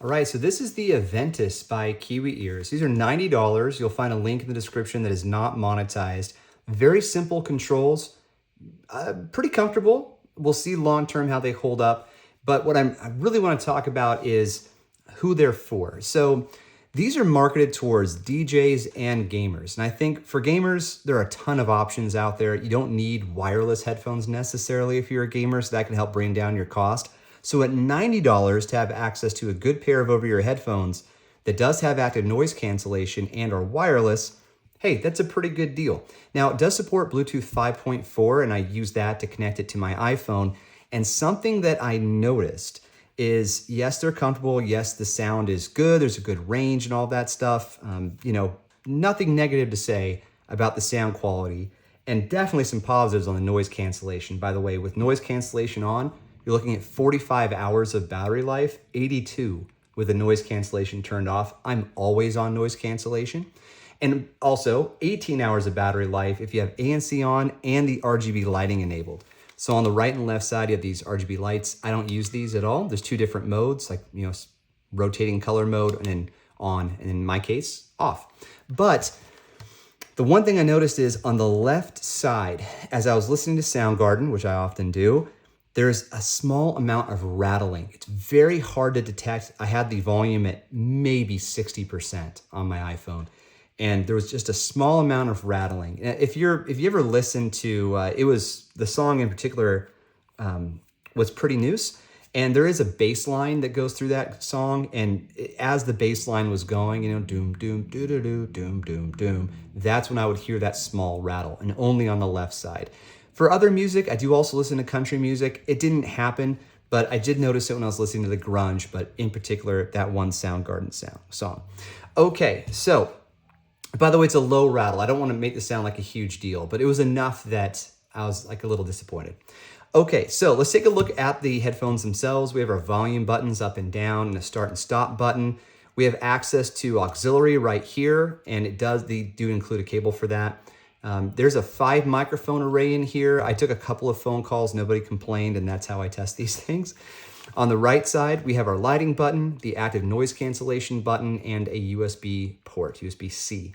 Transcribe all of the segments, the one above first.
All right, so this is the Aventus by Kiwi ears. These are $90. You'll find a link in the description that is not monetized. Very simple controls, pretty comfortable. We'll see long-term how they hold up. But what I really want to talk about is who they're for. So these are marketed towards DJs and gamers. And I think for gamers, there are a ton of options out there. You don't need wireless headphones necessarily if you're a gamer, so that can help bring down your cost. So at $90 to have access to a good pair of over-ear headphones that does have active noise cancellation and are wireless, hey, that's a pretty good deal. Now, it does support Bluetooth 5.4, and I use that to connect it to my iPhone. And something that I noticed is, yes, they're comfortable. Yes, the sound is good. There's a good range and all that stuff. Nothing negative to say about the sound quality, and definitely some positives on the noise cancellation. By the way, with noise cancellation on, you're looking at 45 hours of battery life, 82 with the noise cancellation turned off. I'm always on noise cancellation. And also 18 hours of battery life if you have ANC on and the RGB lighting enabled. So on the right and left side, you have these RGB lights. I don't use these at all. There's two different modes, like, rotating color mode and then on, and in my case, off. But the one thing I noticed is on the left side, as I was listening to Soundgarden, which I often do, there's a small amount of rattling. It's very hard to detect. I had the volume at maybe 60% on my iPhone, and there was just a small amount of rattling. If you ever listen to, it was the song in particular was Pretty Noose, and there is a bass line that goes through that song, and as the bass line was going, doom, doom, doo-doo-doo, doom, doom, doom, that's when I would hear that small rattle, and only on the left side. For other music, I do also listen to country music. It didn't happen, but I did notice it when I was listening to the grunge, but in particular, that one Soundgarden song. Okay, so, by the way, it's a low rattle. I don't want to make this sound like a huge deal, but it was enough that I was like a little disappointed. Okay, so let's take a look at the headphones themselves. We have our volume buttons up and down and a start and stop button. We have access to auxiliary right here, and they do include a cable for that. There's a 5 microphone array in here. I took a couple of phone calls, nobody complained, and that's how I test these things. On the right side, we have our lighting button, the active noise cancellation button, and a USB port, USB-C.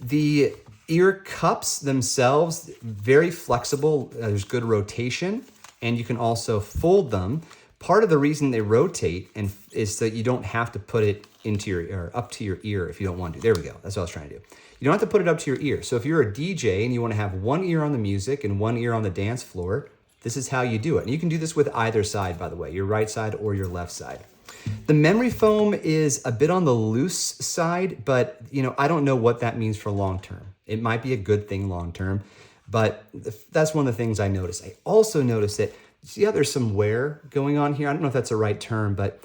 The ear cups themselves, very flexible. There's good rotation, and you can also fold them. Part of the reason they rotate is that you don't have to put it into your ear, up to your ear if you don't want to. There we go. That's what I was trying to do. You don't have to put it up to your ear. So if you're a DJ and you want to have one ear on the music and one ear on the dance floor, this is how you do it. And you can do this with either side, by the way, your right side or your left side. The memory foam is a bit on the loose side, but I don't know what that means for long term. It might be a good thing long term, but that's one of the things I noticed. I also noticed that, see how there's some wear going on here? I don't know if that's the right term, but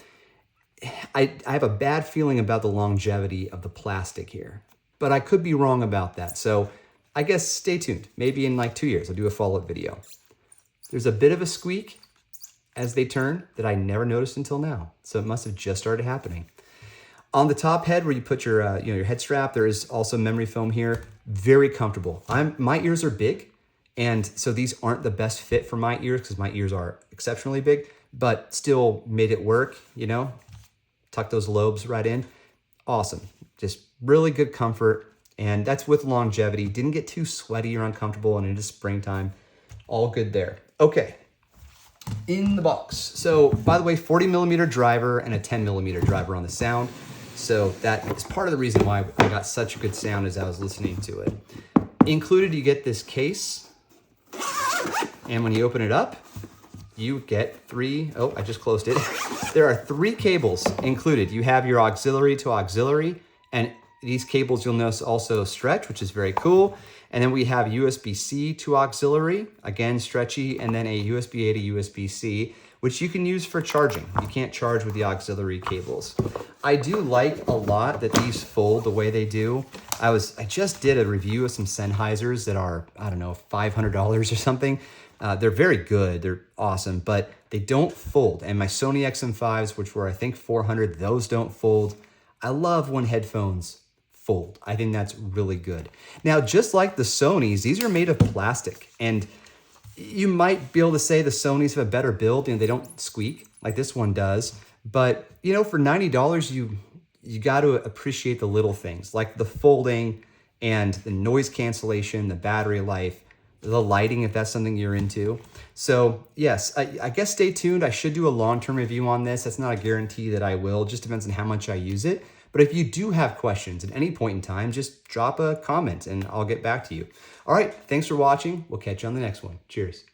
I have a bad feeling about the longevity of the plastic here, but I could be wrong about that. So I guess stay tuned. Maybe in like 2 years, I'll do a follow-up video. There's a bit of a squeak as they turn that I never noticed until now. So it must have just started happening. On the top head where you put your your head strap, there is also memory foam here. Very comfortable. My ears are big, and so these aren't the best fit for my ears because my ears are exceptionally big, but still made it work, Tuck those lobes right in. Awesome. Just really good comfort, and that's with longevity. Didn't get too sweaty or uncomfortable, and it is springtime. All good there. Okay. In the box. So, by the way, 40 millimeter driver and a 10 millimeter driver on the sound. So that is part of the reason why I got such good sound as I was listening to it. Included, you get this case. And when you open it up, you get 3, I just closed it. There are 3 cables included. You have your auxiliary to auxiliary, and these cables you'll notice also stretch, which is very cool. And then we have USB-C to auxiliary, again, stretchy, and then a USB-A to USB-C, which you can use for charging. You can't charge with the auxiliary cables. I do like a lot that these fold the way they do. I just did a review of some Sennheisers that are, I don't know, $500 or something. They're very good, they're awesome, but they don't fold. And my Sony XM5s, which were I think $400, those don't fold. I love when headphones fold. I think that's really good. Now, just like the Sonys, these are made of plastic, and you might be able to say the Sonys have a better build, they don't squeak like this one does, But, you know, for $90, you got to appreciate the little things like the folding and the noise cancellation, the battery life, the lighting, if that's something you're into. So yes, I guess stay tuned. I should do a long-term review on this. That's not a guarantee that I will. Just depends on how much I use it. But if you do have questions at any point in time, just drop a comment and I'll get back to you. All right, thanks for watching. We'll catch you on the next one. Cheers.